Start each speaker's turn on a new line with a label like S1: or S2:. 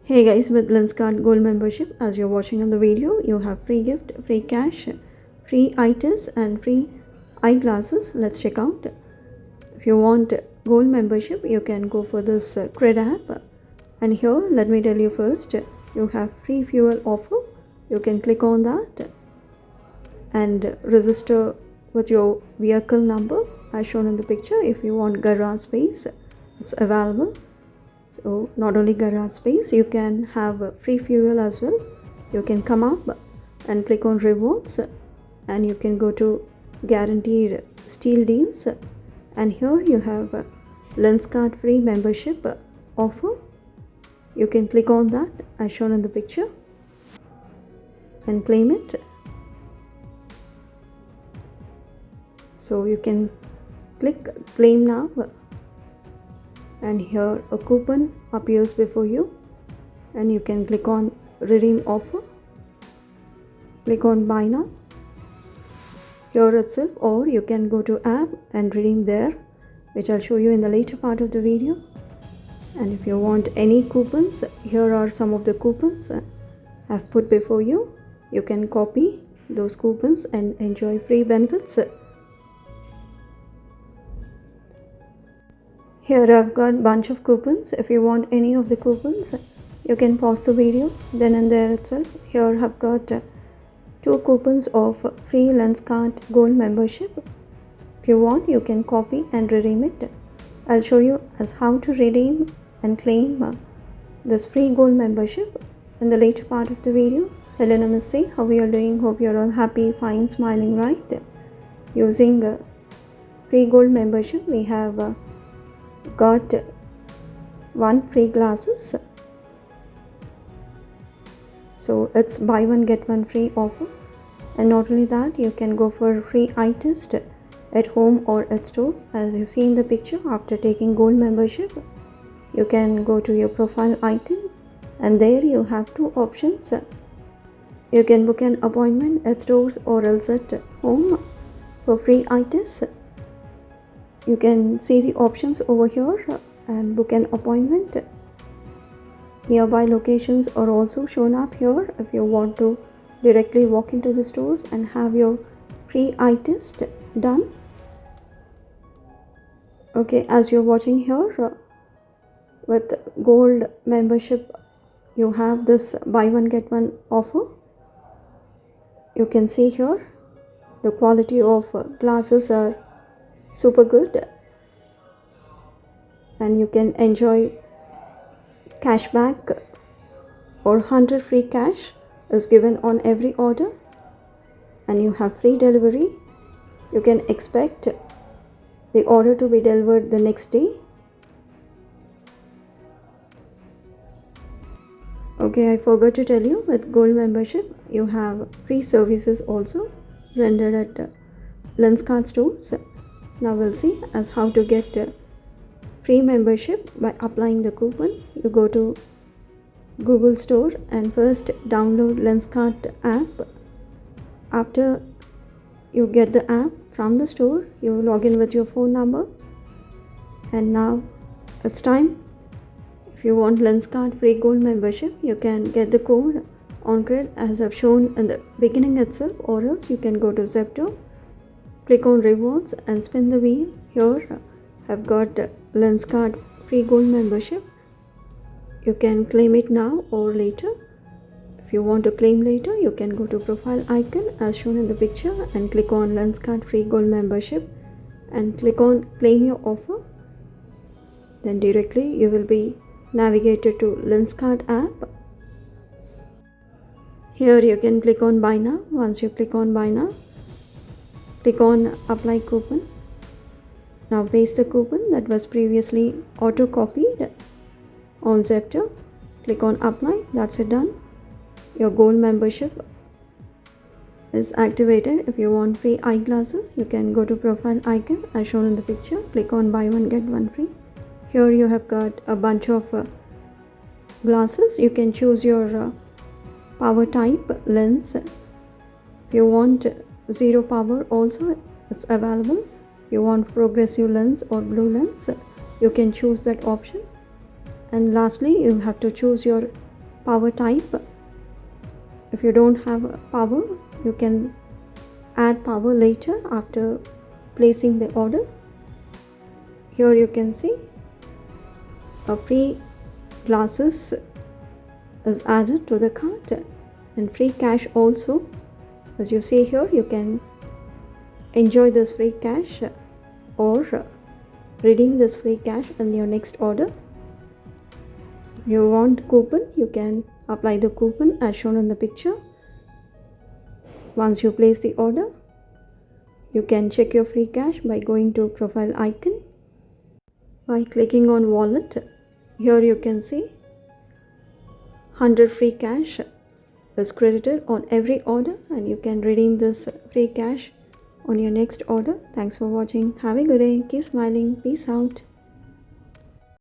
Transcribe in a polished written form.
S1: Hey guys, with Lenskart Gold membership, as you're watching on the video, you have free gift, free cash, free items and free eyeglasses. Let's check out. If you want gold membership, you can go for this cred app. And here, let me tell you first, you have free fuel offer. You can click on that and register with your vehicle number as shown in the picture. If you want garage space, it's available. So not only garage space, you can have free fuel as well. You can come up and click on rewards and you can go to guaranteed steal deals, and here you have Lenskart free membership offer. You can click on that as shown in the picture and claim it. So you can click claim now, and here a coupon appears before you and you can click on redeem offer, click on buy now here itself, or you can go to app and redeem there, which I'll show you in the later part of the video. And if you want any coupons, here are some of the coupons I've put before you. You can copy those coupons and enjoy free benefits. Here I've got bunch of coupons. If you want any of the coupons, you can pause the video then and there itself. Here I've got 2 coupons of free Lenskart Gold membership. If you want, you can copy and redeem it. I'll show you as how to redeem and claim this free gold membership in the later part of the video. Hello, namaste. How are you doing? Hope you're all happy, fine, smiling, right? Using free gold membership, we have got 1 free glasses. So it's buy one get one free offer. And not only that, you can go for free eye test at home or at stores. As you see in the picture, after taking gold membership, you can go to your profile icon and there you have 2 options. You can book an appointment at stores or else at home for free eye test. You can see the options over here and book an appointment. Nearby locations are also shown up here if you want to directly walk into the stores and have your free eye test done. Okay, as you're watching here, with gold membership, you have this buy one get one offer. You can see here the quality of glasses are super good, and you can enjoy cashback or 100 free cash is given on every order, and you have free delivery. You can expect the order to be delivered the next day. Okay, I forgot to tell you, with gold membership you have free services also rendered at Lenskart stores. Now we'll see as how to get free membership by applying the coupon. You go to Google Store and first download Lenskart app. After you get the app from the store, you log in with your phone number, and now it's time. If you want Lenskart free gold membership, you can get the code on cred as I've shown in the beginning itself, or else you can go to Zepto, click on rewards and spin the wheel. Here I've got Lenskart free gold membership. You can claim it now or later. If you want to claim later, you can go to profile icon as shown in the picture and click on Lenskart free gold membership and click on claim your offer. Then directly you will be navigated to Lenskart app. Here you can click on buy now. Once you click on buy now, click on apply coupon. Now paste the coupon that was previously auto copied on Zepto. Click on apply. That's it, done. Your gold membership is activated. If you want free eyeglasses, you can go to profile icon as shown in the picture. Click on buy one get one free. Here you have got a bunch of glasses. You can choose your power type lens. If you want 0 power also, it's available. If you want progressive lens or blue lens, you can choose that option. And lastly, you have to choose your power type. If you don't have power, you can add power later after placing the order. Here you can see a free glasses is added to the cart and free cash also. As you see here, you can enjoy this free cash or redeem this free cash in your next order. If you want coupon, you can apply the coupon as shown in the picture. Once you place the order, you can check your free cash by going to profile icon. By clicking on wallet, here you can see 100 free cash is credited on every order, and you can redeem this free cash on your next order. Thanks for watching. Have a good day. Keep smiling. Peace out.